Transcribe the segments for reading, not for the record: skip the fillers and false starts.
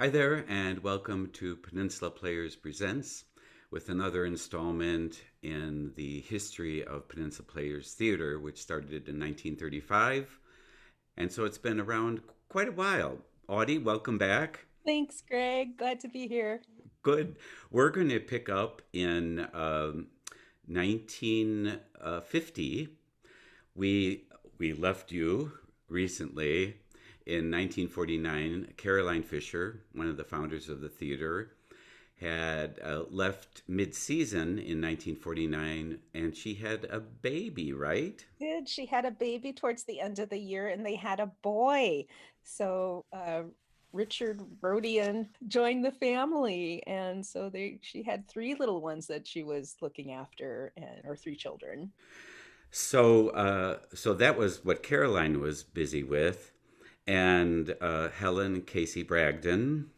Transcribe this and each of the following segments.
Hi there, and welcome to Peninsula Players Presents with another installment in the history of Peninsula Players Theatre, which started in 1935. And so it's been around quite a while. Audie, welcome back. Thanks, Greg. Glad to be here. Good. We're going to pick up in 1950. We left you recently in 1949. Caroline Fisher, one of the founders of the theater, had left mid-season in 1949, and she had a baby, right? Did she had a baby towards the end of the year and they had a boy. So Richard Rodian joined the family. And so she had three little ones that she was looking after and or three children. So that was what Caroline was busy with, and Helen Casey Bragdon.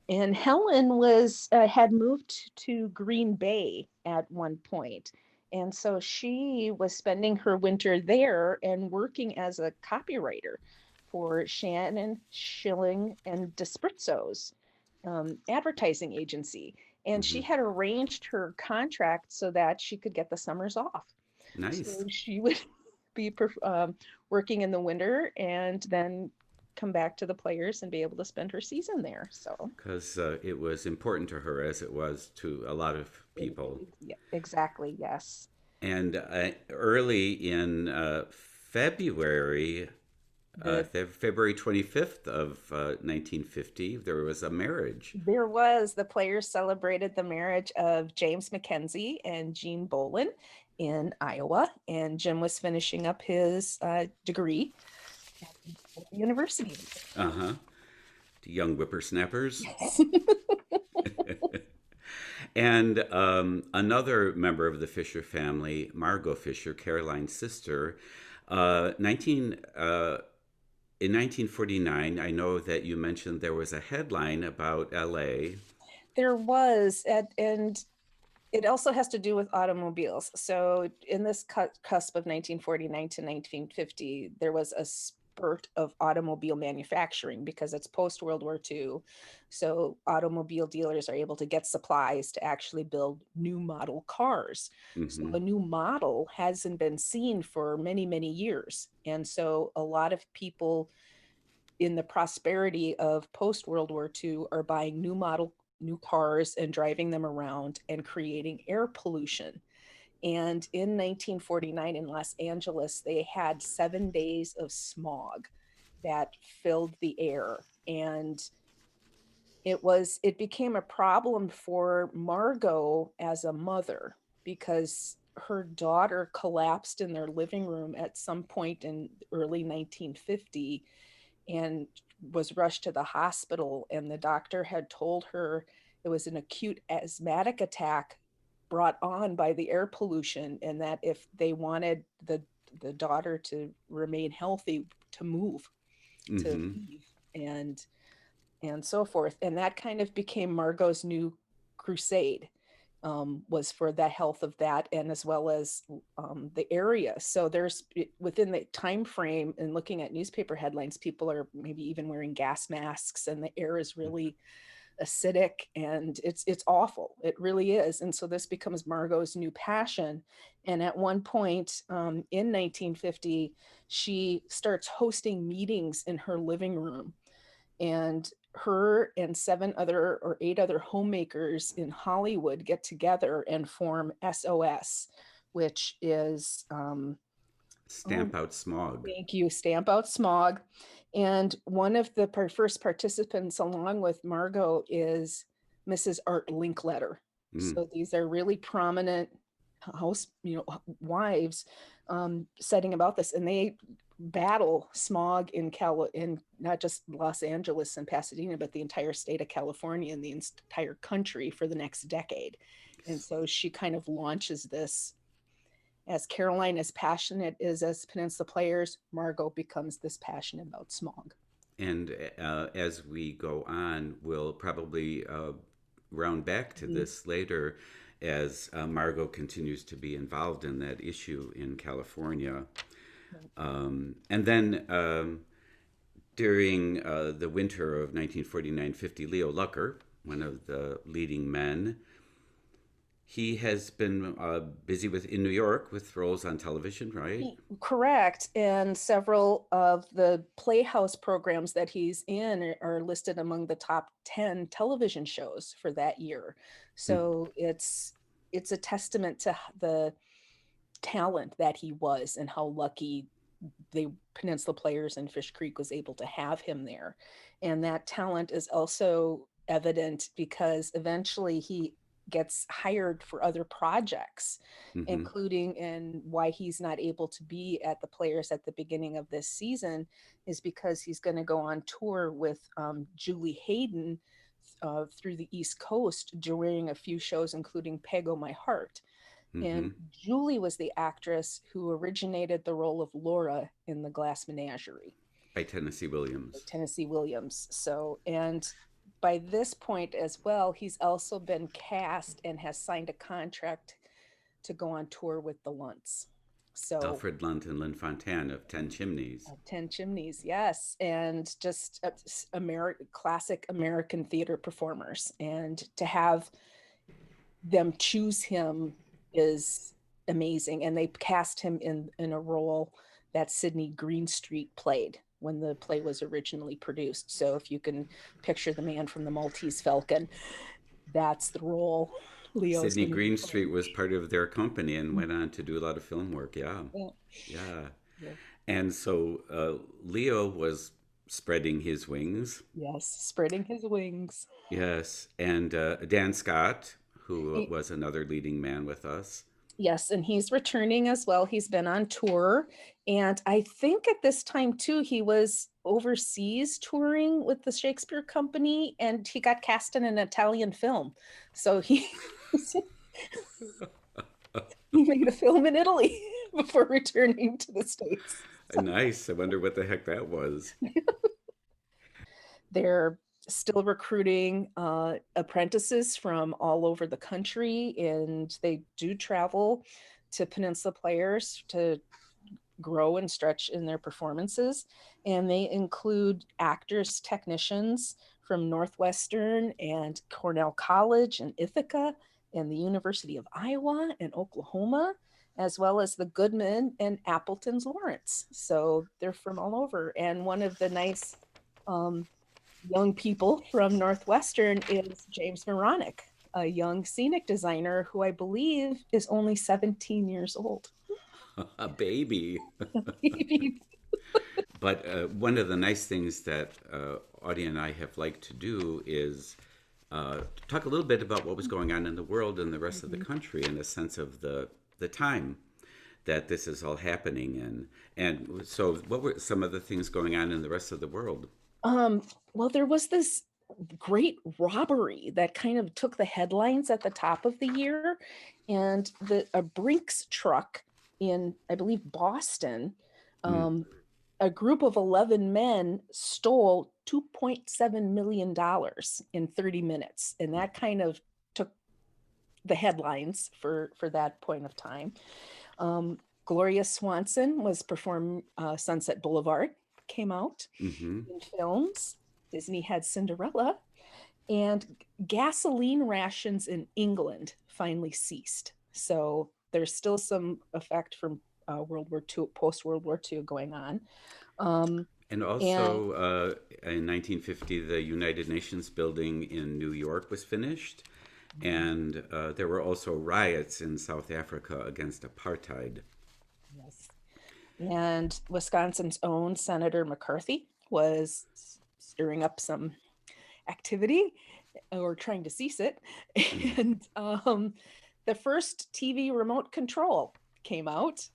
And Helen was had moved to Green Bay at one point. And so she was spending her winter there and working as a copywriter for Shannon Schilling and Desprizzo's advertising agency. And she Hmm. had arranged her contract so that she could get the summers off. So Nice, she would be working in the winter and then come back to the players and be able to spend her season there. So because it was important to her as it was to a lot of people. yeah, exactly, yes. And early in February, The February 25th of 1950, there was a marriage. There was the players celebrated the marriage of James Mackenzie and Jean Boland in Iowa, and Jim was finishing up his degree at the university. Uh-huh. To young whippersnappers. Yes. And another member of the Fisher family, Margot Fisher, Caroline's sister, 19 in 1949, I know that you mentioned there was a headline about LA. There was, and it also has to do with automobiles. So in this cusp of 1949 to 1950, there was a spurt of automobile manufacturing because it's post World War II. So automobile dealers are able to get supplies to actually build new model cars. So Hmm. a new model hasn't been seen for many, many years. And so a lot of people in the prosperity of post World War II are buying new cars and driving them around and creating air pollution. And in 1949 in Los Angeles, they had 7 days of smog that filled the air. And it became a problem for Margot as a mother because her daughter collapsed in their living room at some point in early 1950 and was rushed to the hospital, and the doctor had told her it was an acute asthmatic attack brought on by the air pollution, and that if they wanted the daughter to remain healthy, to move, to Hmm. leave, and so forth. And that kind of became Margot's new crusade, was for the health of that, and as well as the area. So there's within the time frame, and looking at newspaper headlines, people are maybe even wearing gas masks, and the air is really acidic, and it's awful. It really is. And so this becomes Margot's new passion. And at one point, in 1950, she starts hosting meetings in her living room, and her and seven other or eight other homemakers in Hollywood get together and form SOS, which is oh, Stamp out smog. thank you, Stamp Out Smog. And one of the first participants, along with Margot, is Mrs. Art Linkletter. Mm. So these are really prominent house, wives, setting about this, and they battle smog in not just Los Angeles and Pasadena, but the entire state of California and the entire country for the next decade. And so she kind of launches this. As Caroline is passionate as Peninsula Players, Margot becomes this passionate about smog. And as we go on, we'll probably round back to Mhm. this later as Margot continues to be involved in that issue in California. And then During the winter of 1949-50, Leo Lucker, one of the leading men, he has been busy in New York with roles on television, right? Correct. And several of the Playhouse programs that he's in are listed among the top 10 television shows for that year. Mm, So it's a testament to the talent that he was and how lucky the Peninsula Players and Fish Creek was able to have him there. And that talent is also evident because eventually he gets hired for other projects, mm-hmm, including, and why he's not able to be at the Players at the beginning of this season is because he's going to go on tour with Julie Hayden through the East Coast during a few shows, including Peg O' My Heart. mm-hmm. And Julie was the actress who originated the role of Laura in The Glass Menagerie, By Tennessee Williams. Tennessee Williams. So, and by this point as well, he's also been cast and has signed a contract to go on tour with the Lunts. So, Alfred Lunt and Lynn Fontanne of Ten Chimneys. 10 Chimneys, yes. And just classic American theater performers. And to have them choose him is amazing. And they cast him in a role that Sidney Greenstreet played when the play was originally produced. So if you can picture the man from the Maltese Falcon, that's the role Leo's Sidney going to be Greenstreet playing. was part of their company and went on to do a lot of film work. Yeah, Yeah. yeah. Yeah. And so Leo was spreading his wings. Yes, spreading his wings. Yes. And Dan Scott, who He, was another leading man with us. yes, and he's returning as well. He's been on tour. And I think at this time, too, he was overseas touring with the Shakespeare Company and he got cast in an Italian film. So he, he made a film in Italy before returning to the States. So Nice. I wonder what the heck that was. they're still recruiting apprentices from all over the country, and they do travel to Peninsula Players to grow and stretch in their performances. And they include actors, technicians from Northwestern and Cornell College and Ithaca and the University of Iowa and Oklahoma, as well as the Goodman and Appleton's Lawrence. So they're from all over. And one of the nice young people from Northwestern is James Moronic, a young scenic designer who I believe is only 17 years old. A baby. But one of the nice things that Audie and I have liked to do is talk a little bit about what was going on in the world and the rest of the country in a sense of the time that this is all happening in. And so, what were some of the things going on in the rest of the world? Well, there was this great robbery that kind of took the headlines at the top of the year, and a Brinks truck in, I believe, Boston, Mm. a group of 11 men stole $2.7 million in 30 minutes, and that kind of took the headlines for that point of time. Gloria Swanson was performing Sunset Boulevard, came out Mm-hmm. in films. Disney had Cinderella, and gasoline rations in England finally ceased. So there's still some effect from World War II, post World War II going on. And And also in 1950, the United Nations building in New York was finished. And there were also riots in South Africa against apartheid. yes, and Wisconsin's own Senator McCarthy was stirring up some activity or trying to cease it. Mm. And the first TV remote control came out,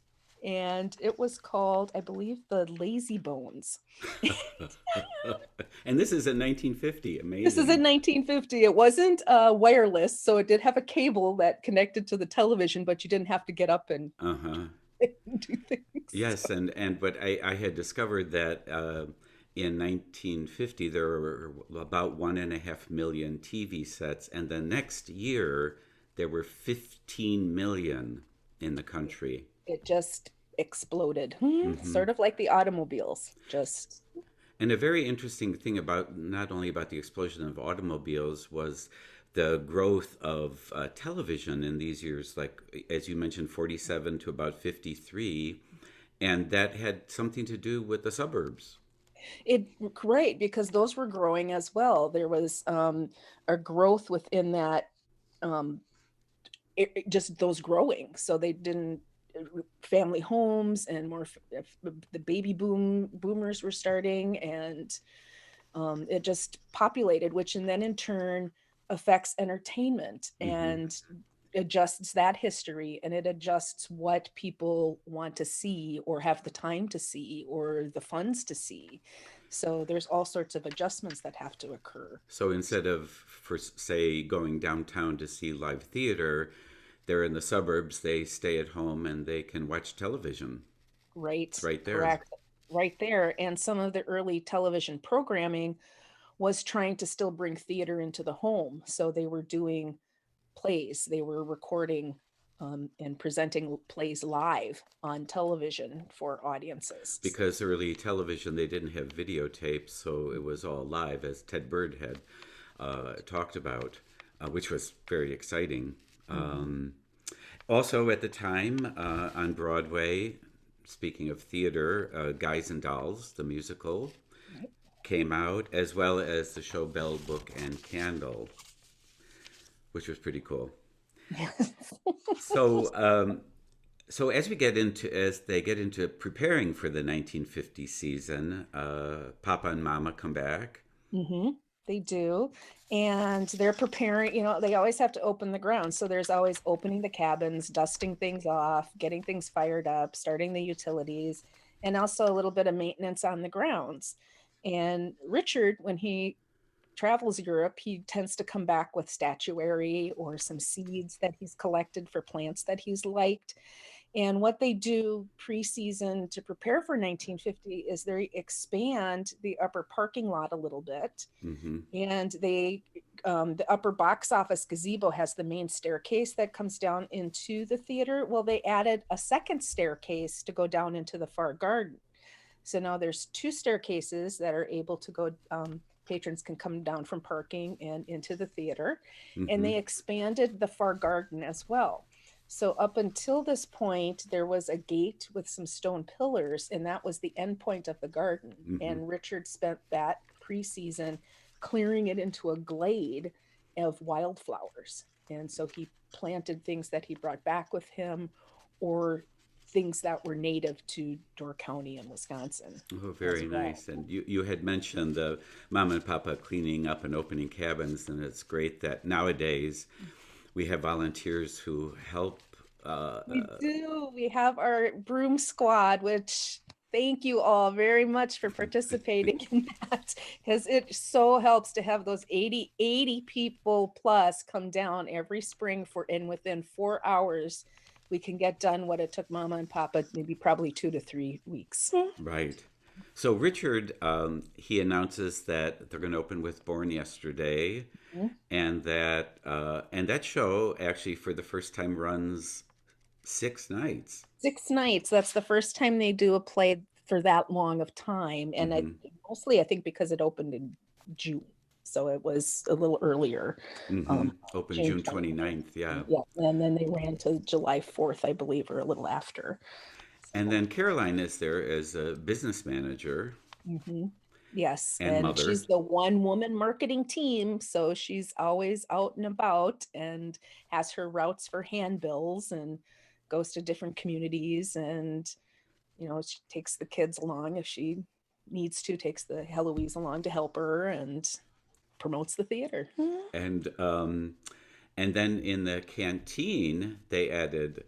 and it was called, I believe, the Lazy Bones. And this is in 1950. This is in Amazing. 1950. It wasn't wireless, so it did have a cable that connected to the television, but you didn't have to get up and Uh-huh. do things. Yes, and but I had discovered that in 1950 there were about 1.5 million TV sets, and the next year there were 15 million in the country. It just exploded, Hmm. sort of like the automobiles. Just And a very interesting thing about not only about the explosion of automobiles was the growth of television in these years, like as you mentioned, 47 to about 53, and that had something to do with the suburbs. It great because those were growing as well. There was a growth within that, um, just those growing. So they didn't family homes and more the baby boomers were starting, and it just populated, which and then in turn affects entertainment Hmm. and adjusts that history, and it adjusts what people want to see or have the time to see or the funds to see. So there's all sorts of adjustments that have to occur. So instead of, for say, going downtown to see live theater, they're in the suburbs, they stay at home and they can watch television. Right, It's right there. correct. Right there. And some of the early television programming was trying to still bring theater into the home. So they were doing plays, they were recording and presenting plays live on television for audiences. Because early television, they didn't have videotapes, so it was all live, as Ted Bird had talked about, which was very exciting. Mhm. Also, at the time on Broadway, speaking of theater, Guys and Dolls, the musical, Right. came out, as well as the show Bell, Book, and Candle, which was pretty cool. So, so as they get into preparing for the 1950 season, Papa and Mama come back. Hmm. They do. And they're preparing, they always have to open the ground. So there's always opening the cabins, dusting things off, getting things fired up, starting the utilities, and also a little bit of maintenance on the grounds. And Richard, when he travels Europe, he tends to come back with statuary or some seeds that he's collected for plants that he's liked. And what they do pre-season to prepare for 1950 is they expand the upper parking lot a little bit, Hmm. and the upper box office gazebo has the main staircase that comes down into the theater. Well, they added a second staircase to go down into the far garden. So now there's two staircases that are able to go, patrons can come down from parking and into the theater. And Hmm. they expanded the far garden as well. So up until this point, there was a gate with some stone pillars, and that was the end point of the garden. Hmm. And Richard spent that pre-season clearing it into a glade of wildflowers. And so he planted things that he brought back with him, or things that were native to Door County in Wisconsin Oh, as very well. nice. And you had mentioned the Mama and Papa cleaning up and opening cabins, and it's great that nowadays we have volunteers who help. We do. We have our broom squad, which thank you all very much for participating in that, because it so helps to have those 80 people plus come down every spring for, and within 4 hours, we can get done what it took Mama and Papa maybe probably 2 to 3 weeks. Right. So Richard, he announces that they're going to open with Born Yesterday, Mhm. and that show actually for the first time runs 6 nights. 6 nights. That's the first time they do a play for that long of time. And Hmm. mostly I think because it opened in June. So it was a little earlier. Hmm. Um, Open June June 29th. 29th, yeah. Yeah. And then they ran to July 4th, I believe, or a little after. And So, then Caroline is there as a business manager mhm. Yes. and And mother. she's the one woman marketing team. So she's always out and about and has her routes for handbills and goes to different communities, and she takes the kids along if she needs to, takes the Heloise along to help her and promotes the theater. And and then in the canteen they added,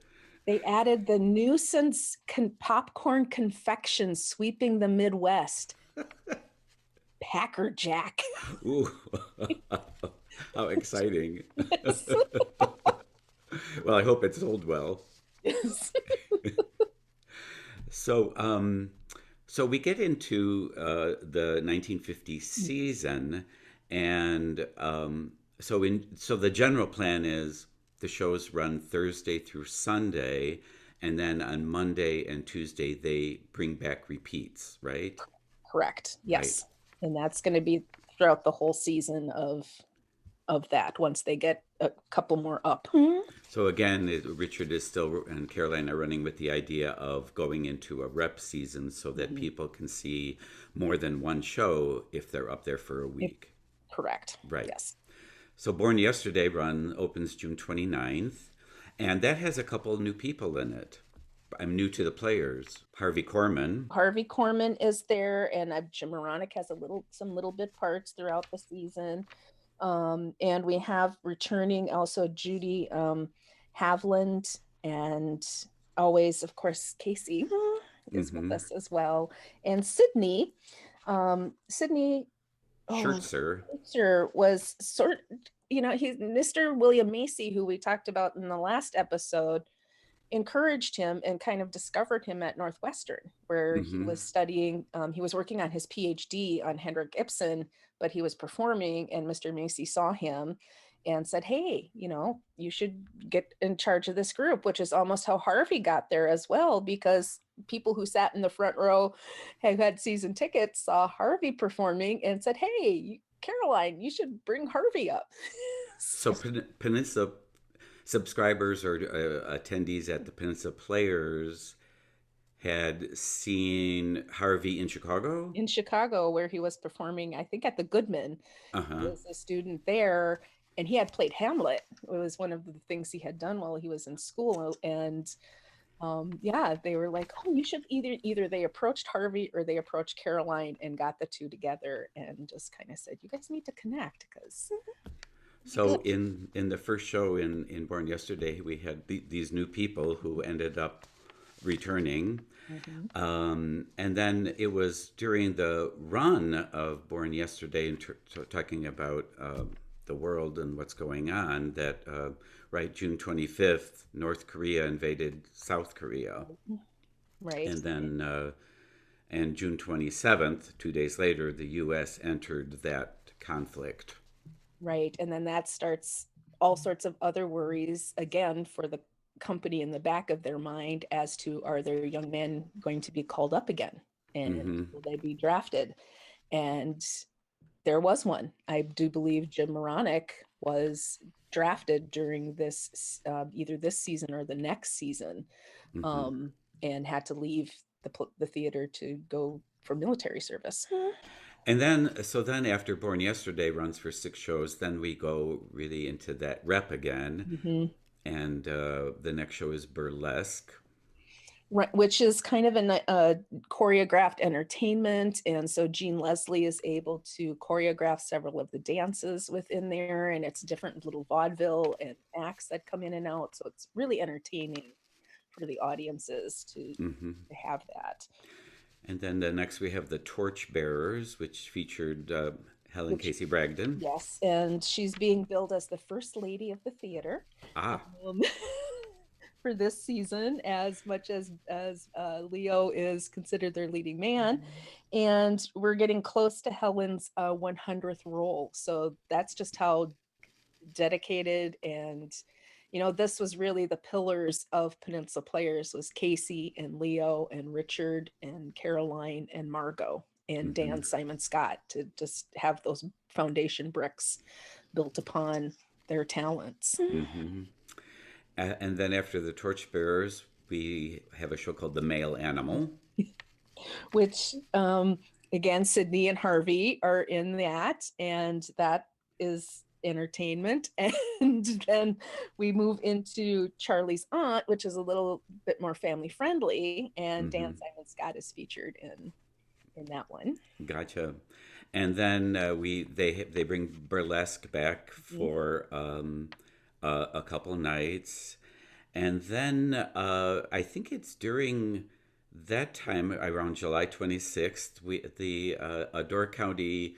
They added the nuisance popcorn confection sweeping the Midwest, Packer Jack. ooh, how exciting. Yes. Well, I hope it sold well. Yes. So, so we get into the 1950 season, and so the general plan is the shows run Thursday through Sunday, and then on Monday and Tuesday they bring back repeats, right? Correct. Right. Yes. And that's going to be throughout the whole season of that once they get a couple more up. So again, Richard is still and Caroline are running with the idea of going into a rep season so that Mhm. people can see more than one show if they're up there for a If- week. Correct. Right. Yes. So Born Yesterday run opens June 29th, and that has a couple new people in it. I'm new to the players. Harvey Korman. Harvey Korman is there, and Jim Moronic has some little bit parts throughout the season. And we have returning also Judy Havland, and always, of course, Casey is with us as well. And Sydney, Sydney, oh, Schertzer. Schertzer was he's Mr. William Macy, who we talked about in the last episode, encouraged him and kind of discovered him at Northwestern, where he was studying. He was working on his PhD on Henrik Ibsen, but he was performing, and Mr. Macy saw him and said, hey, you should get in charge of this group, which is almost how Harvey got there as well, because people who sat in the front row who had season tickets saw Harvey performing and said, hey, Caroline, you should bring Harvey up. So Peninsula subscribers or attendees at the Peninsula Players had seen Harvey in Chicago? In Chicago, where he was performing, I think at the Goodman. He was a student there, and he had played Hamlet. It was one of the things he had done while he was in school. And they were like, oh, you should either they approached Harvey or they approached Caroline and got the two together and just kind of said, you guys need to connect, because so in the first show in Born Yesterday, we had these new people who ended up returning. And then it was during the run of Born Yesterday, and talking about the world and what's going on, that June 25th, North Korea invaded South Korea. Right. And then and June 27th, 2 days later, the U.S. entered that conflict. Right. And then that starts all sorts of other worries again for the company in the back of their mind as to, are their young men going to be called up again, and will they be drafted? And there was one. I do believe Jim Moronic was drafted during this either this season or the next season, and had to leave the theater to go for military service. And then after Born Yesterday runs for 6 shows, then we go really into that rep again. And the next show is Burlesque. Right, which is kind of a choreographed entertainment. And so Jean Leslie is able to choreograph several of the dances within there, and it's different little vaudeville and acts that come in and out. So it's really entertaining for the audiences to have that. And then the next we have the Torchbearers, which featured Helen Casey Bragdon. Yes, and she's being billed as the first lady of the theater for this season, as much as Leo is considered their leading man. And we're getting close to Helen's 100th role. So that's just how dedicated and this was really the pillars of Peninsula Players, was Casey and Leo and Richard and Caroline and Margot and Dan Simon Scott, to just have those foundation bricks built upon their talents. And then after the Torchbearers, we have a show called The Male Animal, which again, Sydney and Harvey are in that, and that is entertainment. And then we move into Charlie's Aunt, which is a little bit more family friendly, and Dan Simon Scott is featured in that one. Gotcha. And then they bring Burlesque back for a couple nights, and then I think it's during that time, around July 26th, the Door County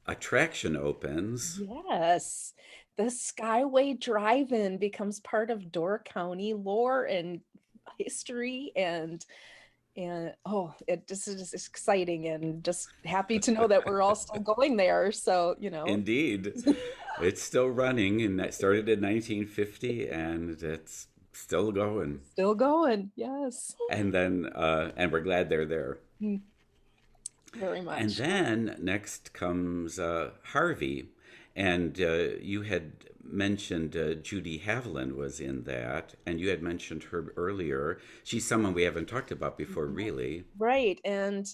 attraction opens. Yes, the Skyway Drive-In becomes part of Door County lore and history, and it just is exciting, and just happy to know that we're all still going there. So Indeed. It's still running, and that started in 1950, and it's still going. Yes. And then and we're glad they're there. very And much. then next comes Harvey. And you had mentioned Judy Haviland was in that, and you had mentioned her earlier. She's someone we haven't talked about before, really. Right. And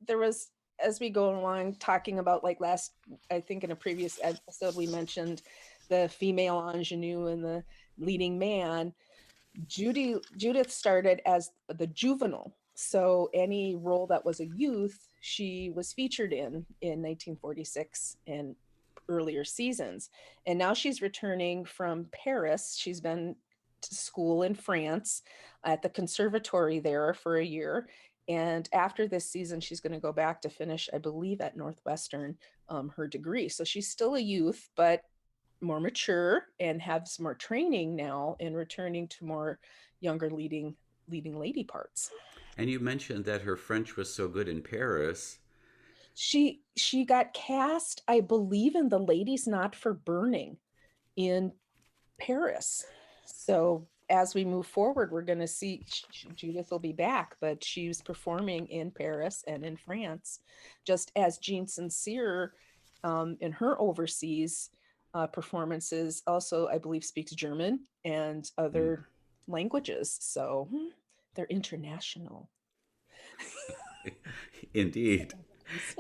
there was, as we go along, talking about like last, I think in a previous episode, we mentioned the female ingenue and the leading man. Judith started as the juvenile. So any role that was a youth, she was featured in 1946 and earlier seasons. And now she's returning from Paris. She's been to school in France at the conservatory there for a year. And after this season, she's going to go back to finish, I believe, at Northwestern, her degree. So she's still a youth, but more mature and have some more training now in returning to more younger leading lady parts. And you mentioned that her French was so good in Paris. She got cast, I believe, in The Ladies Not for Burning in Paris. So as we move forward, we're going to see Judith will be back, but she's performing in Paris and in France, just as Jean Sincere in her overseas performances also, I believe, speaks German and Mm. other languages. So they're international. Indeed.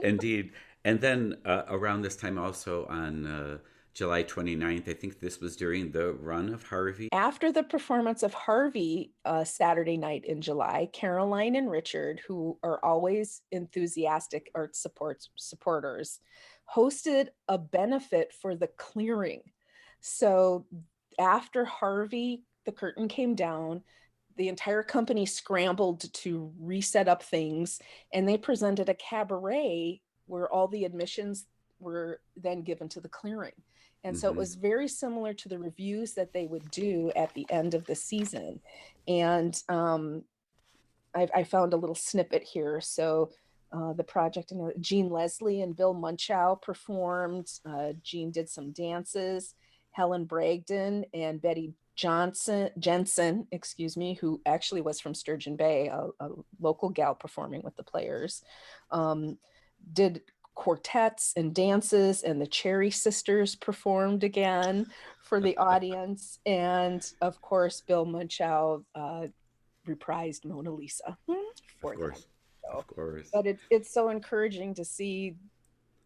Indeed. And then around this time, also on July 29th, I think this was during the run of Harvey. After the performance of Harvey Saturday night in July, Caroline and Richard, who are always enthusiastic art supporters, hosted a benefit for the clearing. So after Harvey, the curtain came down, the entire company scrambled to reset up things, and they presented a cabaret where all the admissions were then given to the clearing. And so it Mm-hmm. was very similar to the reviews that they would do at the end of the season. And I found a little snippet here. So the project, you know, Jean Leslie and Bill Munchow performed. Jean did some dances. Helen Bragdon and Betty Jensen, excuse me, who actually was from Sturgeon Bay, a local gal performing with the players, did quartets and dances, and the Cherry Sisters performed again for the audience. And of course, Bill Munchow reprised Mona Lisa Of for them. course. So, Of course. but it's so encouraging to see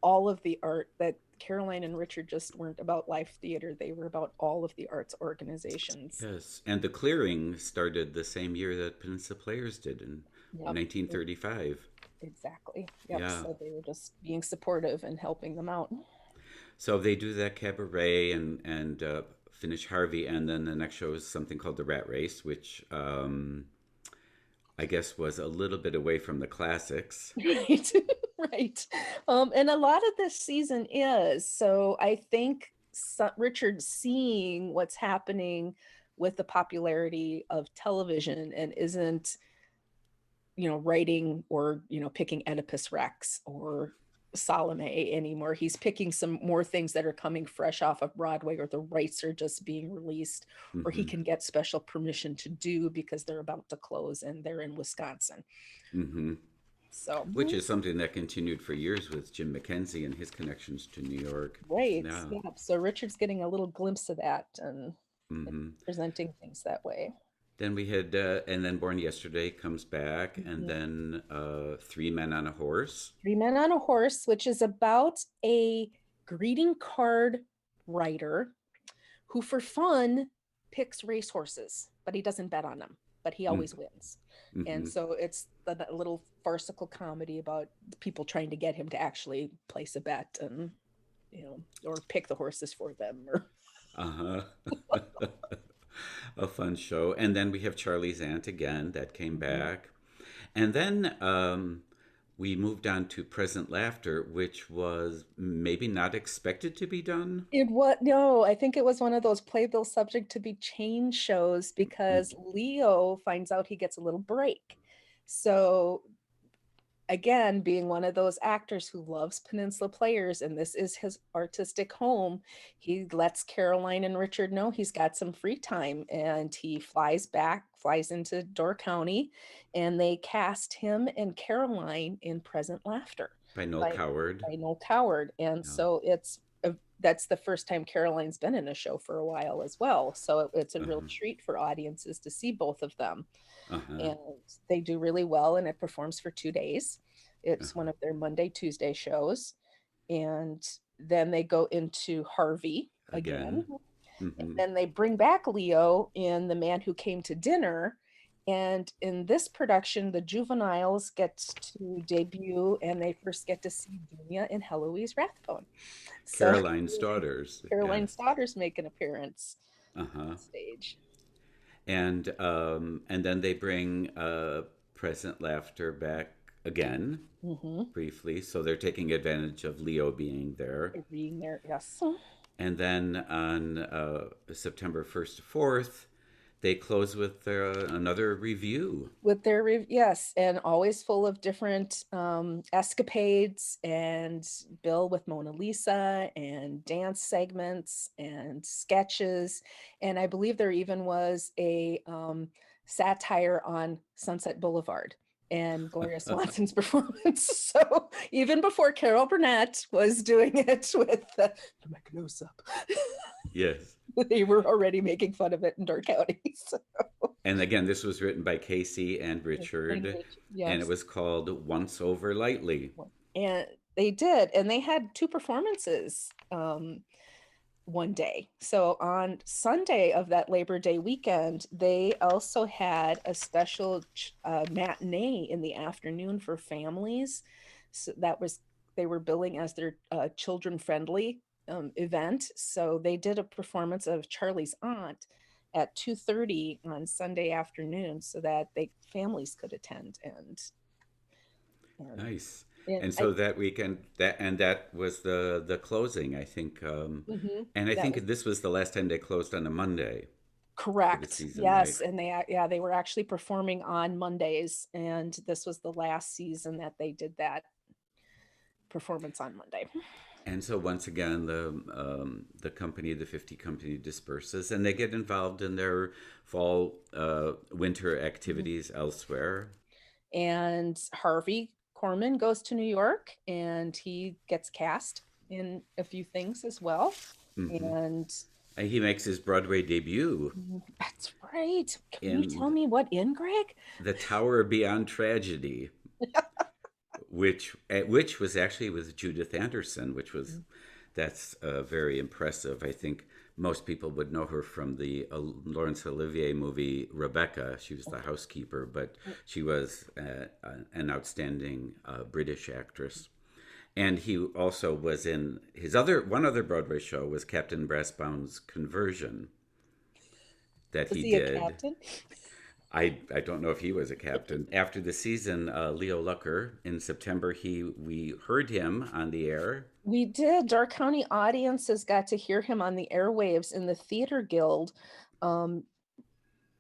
all of the art that Caroline and Richard just weren't about live theater. They were about all of the arts organizations. Yes. And the clearing started the same year that Peninsula Players did in Yep, 1935. exactly. Yep. Yeah. So they were just being supportive and helping them out. So they do that cabaret and finish Harvey, and then the next show is something called the Rat Race, which I guess was a little bit away from the classics. Right. Right. And a lot of this season is. So I think Richard seeing what's happening with the popularity of television and isn't, you know, writing or, you know, picking Oedipus Rex or Salome anymore. He's picking some more things that are coming fresh off of Broadway, or the rights are just being released, or he Mm-hmm. can get special permission to do because they're about to close and they're in Wisconsin. Mm-hmm. So, Which is something that continued for years with Jim McKenzie and his connections to New York. right. Yeah. Yeah. So Richard's getting a little glimpse of that and Mm-hmm. presenting things that way. Then we had, and then Born Yesterday comes back, and Mhm. then Three Men on a Horse. Three Men on a Horse, which is about a greeting card writer who, for fun, picks racehorses, but he doesn't bet on them, but he always wins. And Mm-hmm. so it's a little farcical comedy about people trying to get him to actually place a bet and, you know, or pick the horses for them. Or Uh huh. A fun show. And then we have Charlie's Aunt again that came Mhm. back. And then we moved on to Present Laughter, which was maybe not expected to be done. It was no, I think it was one of those playbill subject to be changed shows because Leo finds out he gets a little break. So again, being one of those actors who loves Peninsula Players and this is his artistic home, he lets Caroline and Richard know he's got some free time and he flies flies into Door County, and they cast him and Caroline in Present Laughter By Noel by Coward. Noel Coward. And Yeah. so that's the first time Caroline's been in a show for a while as well. So it's a real treat for audiences to see both of them. And they do really well, and it performs for 2 days. It's one of their Monday, Tuesday shows. And then they go into Harvey again. And then they bring back Leo in The Man Who Came to Dinner. And in this production, the juveniles get to debut, and they first get to see Dunya and Heloise Rathbone. So Caroline's daughters. Caroline's daughters make an appearance Uh-huh. on stage. And then they bring Present Laughter back again, briefly. So they're taking advantage of Leo being there. Being there, yes. And then on September 1st to 4th, they close with another review. With their yes, and always full of different escapades, and Bill with Mona Lisa, and dance segments and sketches. And I believe there even was a satire on Sunset Boulevard and Gloria Swanson's performance. So even before Carol Burnett was doing it with to make a nose up. Yes. They were already making fun of it in Door County. So. And again, this was written by Casey and Richard, yes. And it was called Once Over Lightly. And they did, and they had 2 performances one day. So on Sunday of that Labor Day weekend, they also had a special matinee in the afternoon for families. So they were billing as their children-friendly event. So they did a performance of Charlie's Aunt at 2:30 on Sunday afternoon, so that families could attend. And nice. And so that weekend, that was the closing, I think. And I think this was the last time they closed on a Monday. Correct. Season, yes, right? And they were actually performing on Mondays, and this was the last season that they did that performance on Monday. And so once again, the company, the 50 company, disperses, and they get involved in their fall, winter activities elsewhere. And Harvey Korman goes to New York, and he gets cast in a few things as well. And he makes his Broadway debut. That's right. Can you tell me what in, Greg? The Tower Beyond Tragedy. which was actually with Judith Anderson, that's very impressive. I think most people would know her from the Laurence Olivier movie Rebecca. She was the housekeeper, but she was an outstanding British actress. And he also was in one other Broadway show was Captain Brassbound's Conversion that he did. A captain? I don't know if he was a captain. After the season, Leo Lucker, in September, we heard him on the air. We did. Door County audiences got to hear him on the airwaves in the Theater Guild, a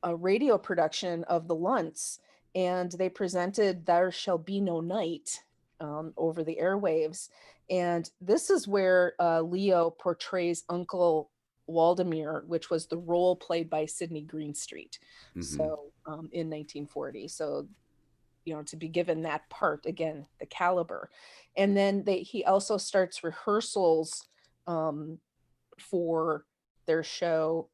radio production of The Lunts, and they presented There Shall Be No Night over the airwaves. And this is where Leo portrays Uncle Waldemar, which was the role played by Sidney Greenstreet. So in 1940. So, to be given that part, again, the caliber. And then he also starts rehearsals for their show,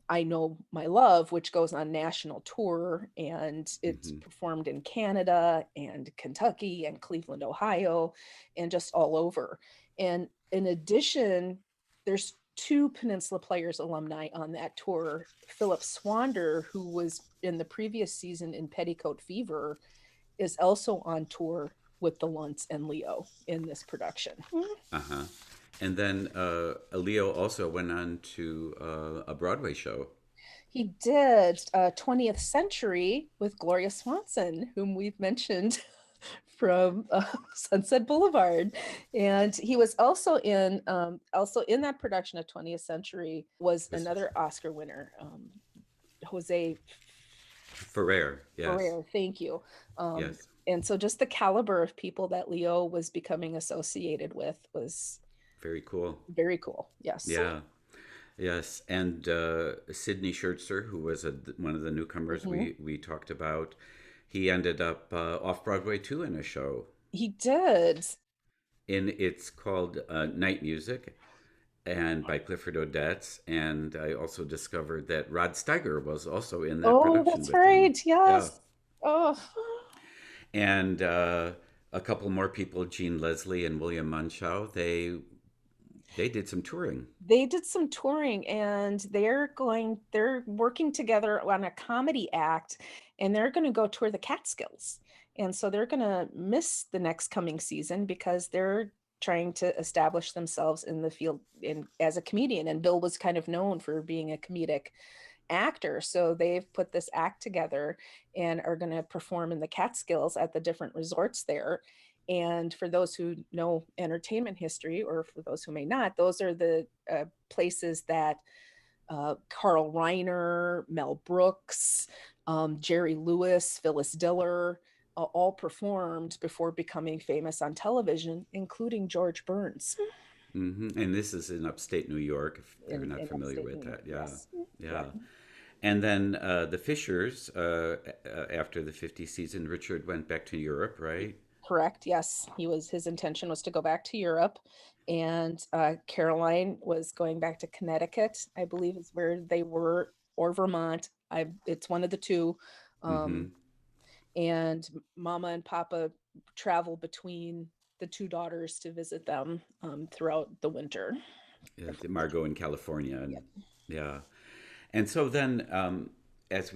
I Know My Love, which goes on national tour, and it's performed in Canada and Kentucky and Cleveland, Ohio, and just all over. And in addition, there's 2 Peninsula Players alumni on that tour. Philip Swander, who was in the previous season in Petticoat Fever, is also on tour with the Lunts and Leo in this production. And then Leo also went on to a Broadway show. He did 20th Century with Gloria Swanson, whom we've mentioned from Sunset Boulevard. And he was also in that production of 20th Century was another Oscar winner, Jose Ferrer. Yes. Ferrer, thank you. Yes. And so just the caliber of people that Leo was becoming associated with was very cool. Very cool. Yes. Yeah. Yes, and Sidney Schertzer, who was one of the newcomers Mhm. we talked about, he ended up off Broadway too in a show. He did. It's called Night Music, and by Clifford Odets. And I also discovered that Rod Steiger was also in that Oh, production that's with him. right. Yeah, Yes. Oh, and a couple more people, Gene Leslie and William Munchau. They did some touring. they did some touring and they're working together on a comedy act and they're going to go tour the Catskills. And so they're going to miss the next coming season because they're trying to establish themselves in the field in as a comedian. And Bill was kind of known for being a comedic actor. So they've put this act together and are going to perform in the Catskills at the different resorts there. And for those who know entertainment history, or for those who may not, those are the places that Carl Reiner, Mel Brooks, Jerry Lewis, Phyllis Diller all performed before becoming famous on television, including George Burns And this is in upstate New York, if you're not in familiar upstate with New York. that. Yeah, Yes. Yeah. yeah. And then the Fishers, after the 50 season, Richard went back to Europe, right? Correct. Yes, his intention was to go back to Europe, and Caroline was going back to Connecticut, I believe is where they were, or Vermont. It's one of the two. Um, Mm-hmm. and Mama and Papa travel between the two daughters to visit them throughout the winter. Margot in California, and Yep. yeah. And so then, as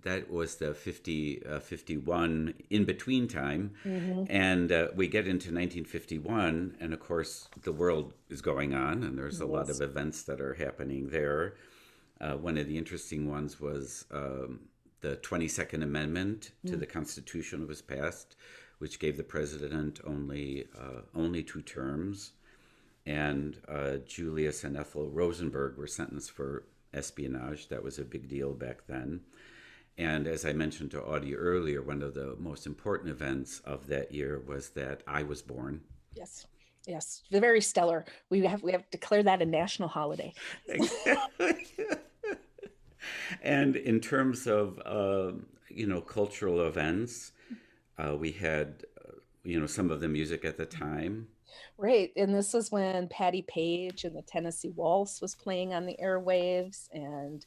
that was the 51 in between time. Hmm. And we get into 1951, and of course, the world is going on, and there's a lot of Yes. events that are happening there. One of the interesting ones was the 22nd Amendment to Mm. the Constitution was passed, which gave the president only 2 terms. And Julius and Ethel Rosenberg were sentenced for espionage. That was a big deal back then. And as I mentioned to Audie earlier, one of the most important events of that year was that I was born. Yes. Yes. Very stellar. We have declared that a national holiday. Exactly. And in terms of cultural events, we had some of the music at the time. Right. And this was when Patty Page and the Tennessee Waltz was playing on the airwaves, and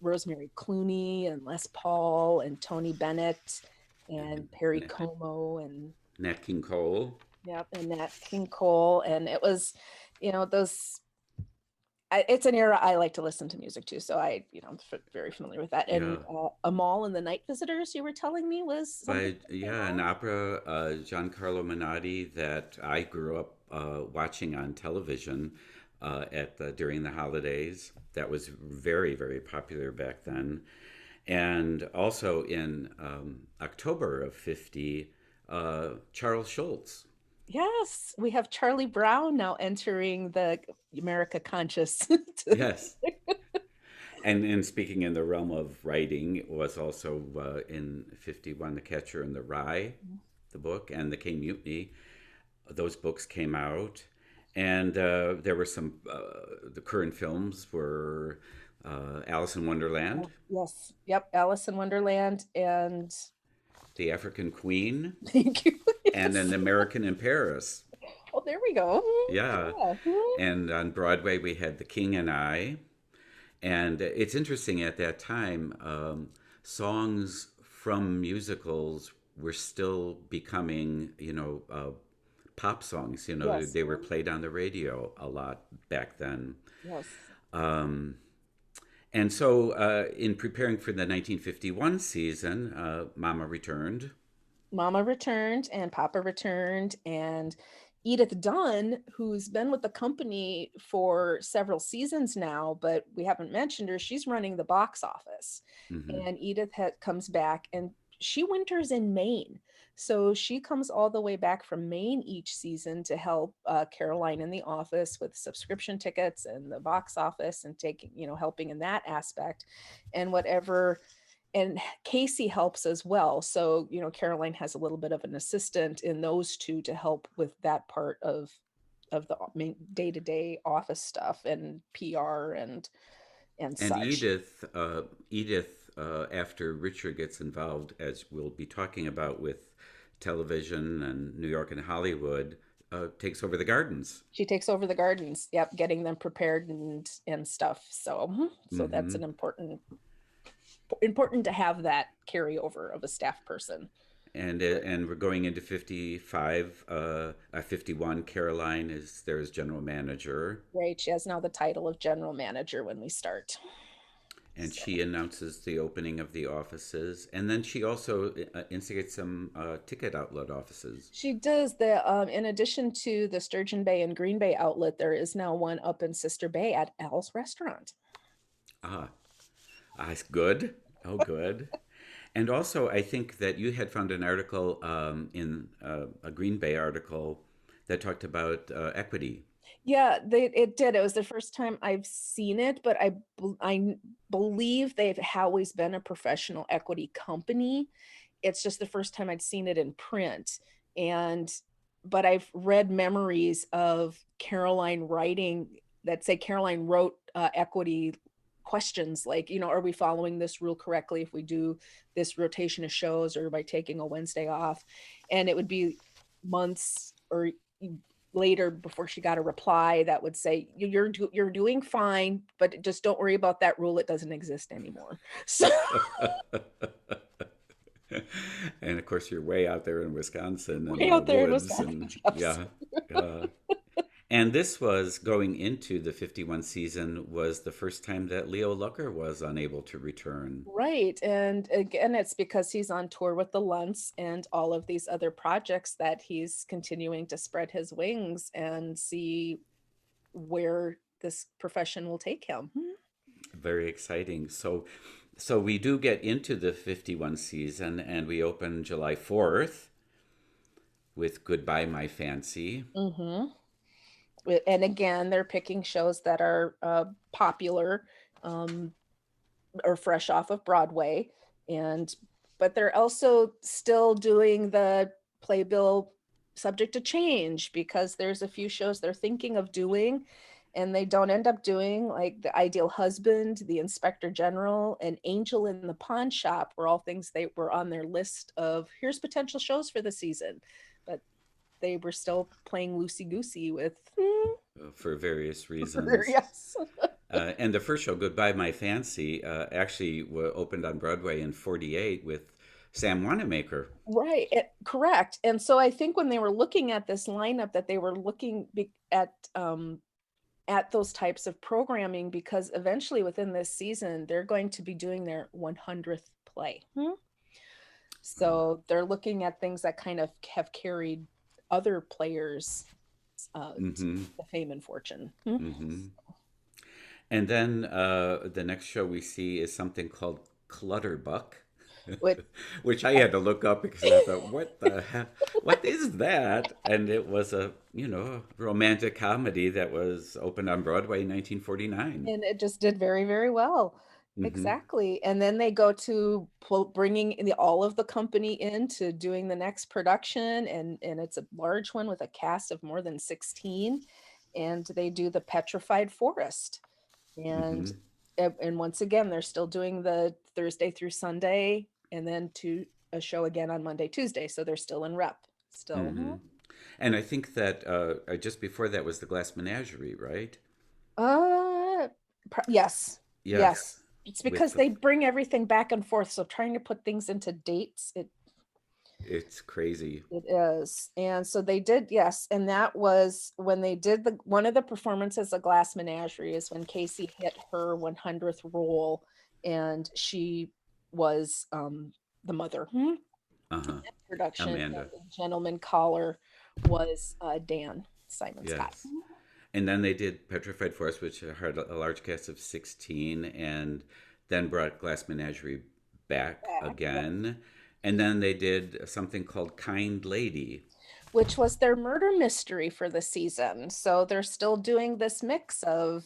Rosemary Clooney and Les Paul and Tony Bennett and Perry Nat, Como and Nat King Cole. yeah, and Nat King Cole. And it was, those it's an era I like to listen to music to, so I'm very familiar with that. And Yeah. Amal and the Night Visitors, you were telling me, was something By came yeah, an out. opera, Giancarlo Menotti, that I grew up watching on television during the holidays. That was very, very popular back then. And also in October of 50, Charles Schultz. Yes, we have Charlie Brown now entering the America conscious. Yes. And speaking in the realm of writing, it was also in 51, The Catcher in the Rye, the book, and The King Mutiny. Those books came out. And there were the current films were Alice in Wonderland, Yes. Yep. Alice in Wonderland and The African Queen, thank you. and then Yes. American in Paris. Oh, there we go. Yeah. Yeah. And on Broadway, we had The King and I. And it's interesting at that time, songs from musicals were still becoming, pop songs. Yes. They were played on the radio a lot back then. Yes. Um, and so, in preparing for the 1951 season, Mama returned. Mama returned and Papa returned, and Edith Dunn, who's been with the company for several seasons now, but we haven't mentioned her. She's running the box office, Hmm. and Edith comes back, and she winters in Maine. So she comes all the way back from Maine each season to help Caroline in the office with subscription tickets and the box office and helping in that aspect and whatever. And Casey helps as well. So, Caroline has a little bit of an assistant in those two to help with that part of of the day-to-day office stuff and PR and And such. Edith, after Richard gets involved, as we'll be talking about with television and New York and Hollywood, takes over the gardens. She takes over the gardens, yep, getting them prepared and stuff. So so that's Hmm. an important to have that carryover of a staff person. And we're going into 55, 51. Caroline is there as general manager, Right, she has now the title of general manager when we start. and So she announces the opening of the offices, and then she also instigates some ticket outlet offices. she does the in addition to the Sturgeon Bay and Green Bay outlet, there is now one up in Sister Bay at Al's Restaurant. Ah, good. Oh, good. And also, I think that you had found an article in a Green Bay article that talked about equity. Yeah, it did. It was the first time I've seen it, but I believe they've always been a professional equity company. It's just the first time I'd seen it in print. And but I've read memories of Caroline writing that say Caroline wrote equity questions like, are we following this rule correctly if we do this rotation of shows or by taking a Wednesday off? And it would be months or later before she got a reply that would say you're doing fine, but just don't worry about that rule, it doesn't exist anymore. So And of course, you're way out there in Wisconsin and way in the out there in woods, Wisconsin. and Yes. yeah. Uh, and this was going into the 51 season was the first time that Leo Lucker was unable to return. Right. And again, it's because he's on tour with the Lunts and all of these other projects that he's continuing to spread his wings and see where this profession will take him. Very exciting. So we do get into the 51 season, and we open July 4th with Goodbye My Fancy. Mm-hmm. And again, they're picking shows that are popular um, or fresh off of Broadway, but they're also still doing the playbill subject to change because there's a few shows they're thinking of doing and they don't end up doing, like The Ideal Husband, The Inspector General, and Angel in the Pawn Shop were all things they were on their list of here's potential shows for the season, but they were still playing loosey goosey with For various reasons. yes. And the first show, Goodbye My Fancy, actually opened on Broadway in 48 with Sam Wanamaker. Right, correct. And so I think when they were looking at this lineup that they were looking at those types of programming because eventually within this season they're going to be doing their 100th play. So they're looking at things that kind of have carried other players to Mm-hmm. the fame and fortune. Mm-hmm. And then the next show we see is something called Clutterbuck, Which which I had to look up because I thought, what the hell? What is that? And it was a, romantic comedy that was opened on Broadway in 1949. and it just did very, very well. Mm-hmm. Exactly. And then they go to bringing all of the company into doing the next production, and it's a large one with a cast of more than 16. And they do the Petrified Forest. And Mm-hmm. and once again, they're still doing the Thursday through Sunday, and then to a show again on Monday, Tuesday. So they're still in rep. Still. Mm-hmm. And I think that just before that was the Glass Menagerie, right? Uh, yes, yes. Yes, It's with because they bring everything back and forth. So trying to put things into dates, it's crazy. it is. And so they did, yes. And that was when they did one of the performances of Glass Menagerie is when Casey hit her 100th role, and she was the mother. Uh-huh. Production, and Amanda. the gentleman caller was Dan Simon Scott. Yes. And then they did Petrified Forest, which had a large cast of 16, and then brought Glass Menagerie back Yep. again. And then they did something called Kind Lady. Which was their murder mystery for the season. So they're still doing this mix of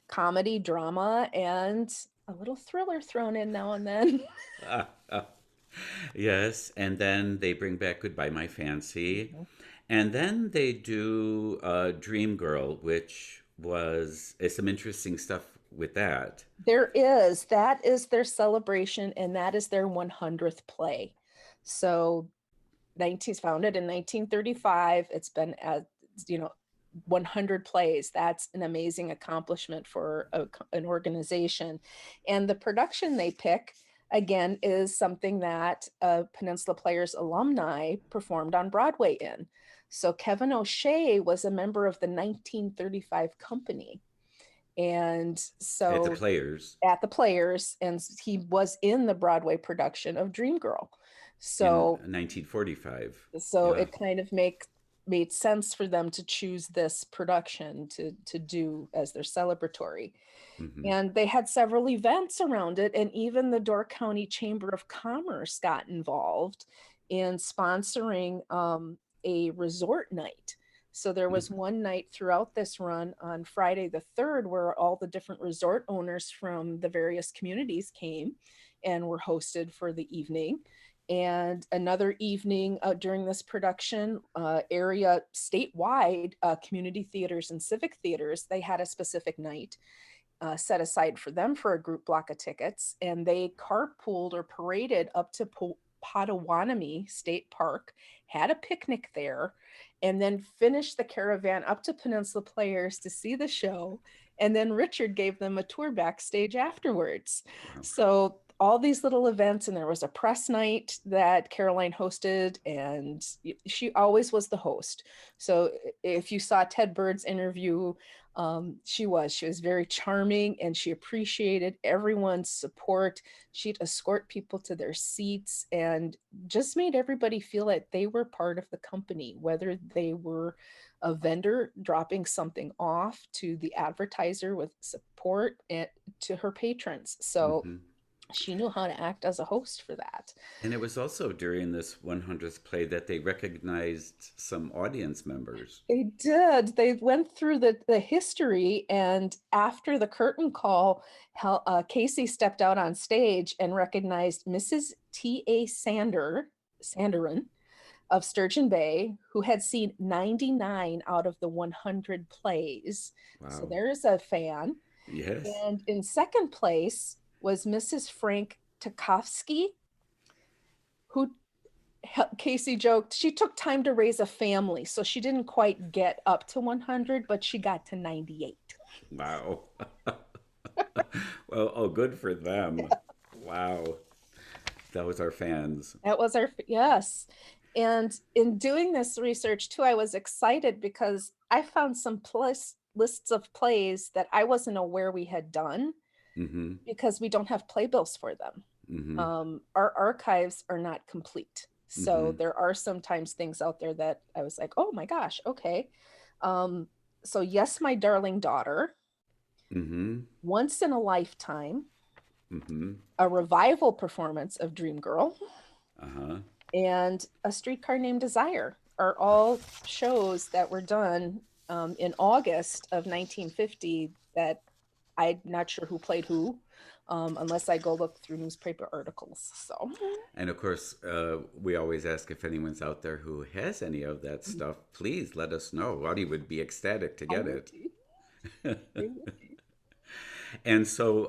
comedy, drama, and a little thriller thrown in now and then. Yes, and then they bring back Goodbye My Fancy. Mhm. And then they do Dream Girl, which is some interesting stuff with that. That is their celebration, and that is their 100th play. So 19 founded in 1935. It's been at, you know, 100 plays. That's an amazing accomplishment for an organization. And the production they pick, again, is something that Peninsula Players alumni performed on Broadway in. So Kevin O'Shea was a member of the 1935 company. And At the so Players at the Players, and he was in the Broadway production of Dreamgirl. in So 1945. so Yeah. it kind of made sense for them to choose this production to do as their celebratory. Hmm. And they had several events around it, and even the Door County Chamber of Commerce got involved in sponsoring a resort night. So there was one night throughout this run on Friday the 3rd where all the different resort owners from the various communities came and were hosted for the evening. And another evening during this production, area statewide community theaters and civic theaters, they had a specific night set aside for them for a group block of tickets, and they carpooled or paraded up to Potawatomi State Park, had a picnic there, and then finished the caravan up to Peninsula Players to see the show. And then Richard gave them a tour backstage afterwards. Wow. So all these little events, and there was a press night that Caroline hosted, and she always was the host. So if you saw Ted Bird's interview, she was very charming, and she appreciated everyone's support. She'd escort people to their seats and just made everybody feel that they were part of the company, whether they were a vendor dropping something off to the advertiser with support and to her patrons. So Hmm. she knew how to act as a host for that. And it was also during this 100th play that they recognized some audience members. They did. They went through the history, and after the curtain call, Casey stepped out on stage and recognized Mrs. T.A. Sanderin of Sturgeon Bay, who had seen 99 out of the 100 plays. So Wow. there's a fan. Yes. And in second place was Mrs. Frank Tukowski, who Casey joked she took time to raise a family, so she didn't quite get up to 100, but she got to 98. Wow. Well, oh, good for them. Wow. That was our fans. That was yes. And in doing this research too, I was excited because I found some lists of plays that I wasn't aware we had done Hmm. because we don't have playbills for them. Hmm. Our archives are not complete. So Hmm. there are sometimes things out there that I was like, oh my gosh, okay. Um, so Yes, My Darling Daughter, Hmm. Once in a Lifetime, Hmm. a revival performance of Dreamgirl, Uh-huh. and A Streetcar Named Desire are all shows that were done in August of 1950 that I'm not sure who played who, unless I go look through newspaper articles. So And of course, we always ask if anyone's out there who has any of that stuff, please let us know. Audie would be ecstatic to I get would it. be. I would be. And so,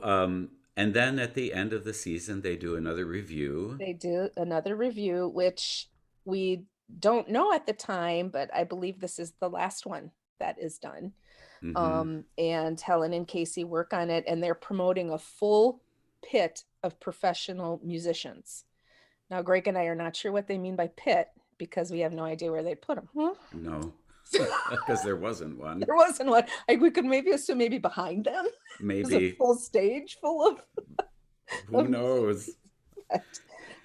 and then at the end of the season, they do another review. They do another review, which we don't know at the time, but I believe this is the last one that is done. Hmm. And Helen and Casey work on it, and they're promoting a full pit of professional musicians. Now, Greg and I are not sure what they mean by pit because we have no idea where they put them. Huh? No, because there wasn't one. There wasn't one. We could maybe assume maybe behind them is a Maybe. full stage full Who of knows?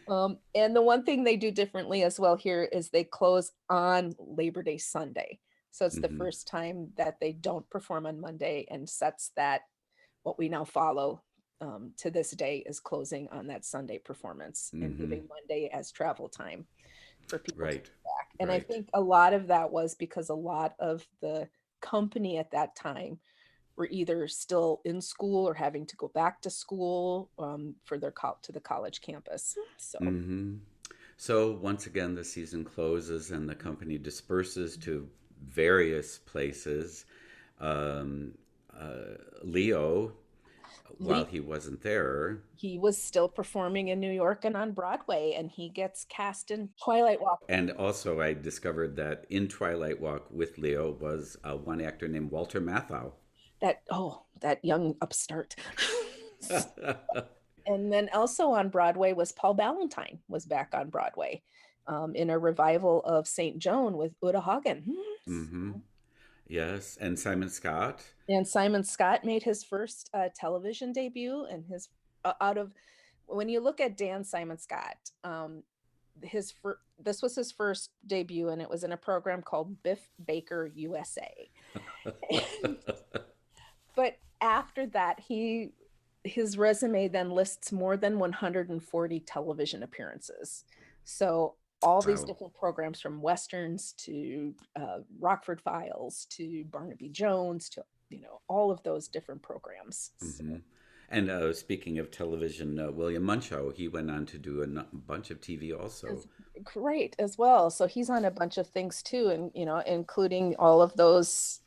and the one thing they do differently as well here is they close on Labor Day Sunday. So it's the Hmm. first time that they don't perform on Monday, and sets that what we now follow to this day is closing on that Sunday performance and Hmm. giving Monday as travel time for people to Right. get back. And I Right. think a lot of that was because a lot of the company at that time were either still in school or having to go back to school for their to the college campus. So Hmm. So once again, the season closes and the company disperses to various places. Um, Leo, while Lee, he wasn't there, he was still performing in New York and on Broadway, and he gets cast in Twilight Walk. and also I discovered that in Twilight Walk with Leo was one actor named Walter Matthau. That young upstart. And then also on Broadway was Paul Ballantyne was back on Broadway in a revival of St. Joan with Uta Hagen. Hmm. Yes, and Simon Scott. And Simon Scott made his first television debut, and his out of when you look at Dan Simon Scott, this was his first debut, and it was in a program called Biff Baker USA. But after that, his resume then lists more than 140 television appearances. So all these Wow. different programs, from westerns to Rockford Files to Barnaby Jones to all of those different programs. Hmm. So And speaking of television, William Muncho, he went on to do a bunch of TV also. it's great as well. So he's on a bunch of things too, and including all of those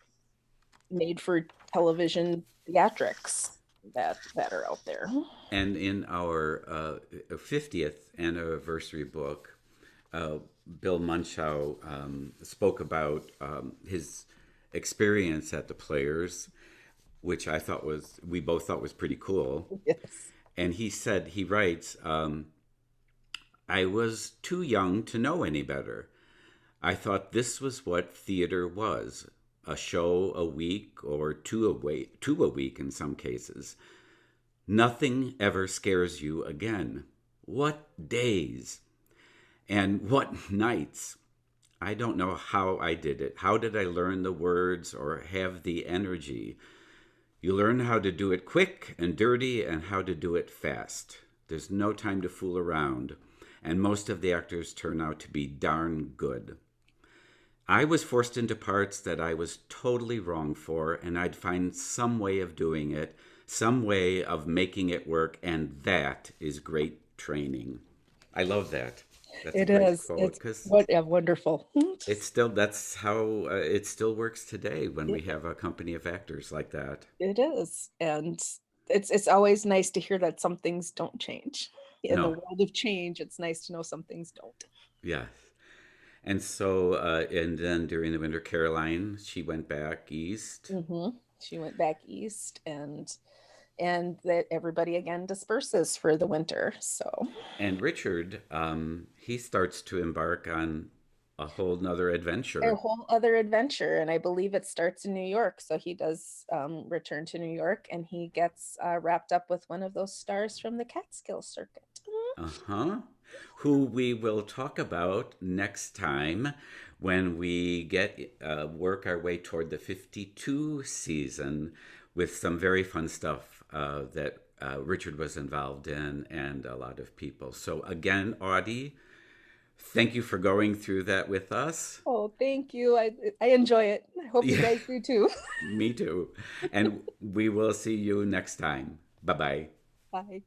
made for television theatrics that are out there. And in our 50th anniversary book, uh, Bill Munchow spoke about his experience at the Players, which we both thought was pretty cool. Yes. And he writes, I was too young to know any better. I thought this was what theater was, a show a week or two a week in some cases. Nothing ever scares you again. What days and what nights. I don't know how I did it. How did I learn the words or have the energy? You learn how to do it quick and dirty and how to do it fast. There's no time to fool around, and most of the actors turn out to be darn good. I was forced into parts that I was totally wrong for, and I'd find some way of doing it, some way of making it work, and that is great training. I love that. That's a It great is. quote It's because what a wonderful. that's how it still works today when we It, have a company of actors like that. it is, and it's always nice to hear that some things don't change. In the No, world of change, it's nice to know some things don't. yeah. And so, and then during the winter, Caroline, she went back east. She went back east, and that everybody again disperses for the winter. So And Richard, he starts to embark on a whole nother a adventure. whole other adventure, and I believe it starts in New York. So he does return to New York, and he gets wrapped up with one of those stars from the Catskill circuit. Uh huh. Who we will talk about next time when we get work our way toward the 52 season with some very fun stuff that Richard was involved in and a lot of people. So, again, Audie, thank you for going through that with us. Oh, thank you. I enjoy it. I hope you Yeah, guys do too. me too. And we will see you next time. Bye bye. Bye.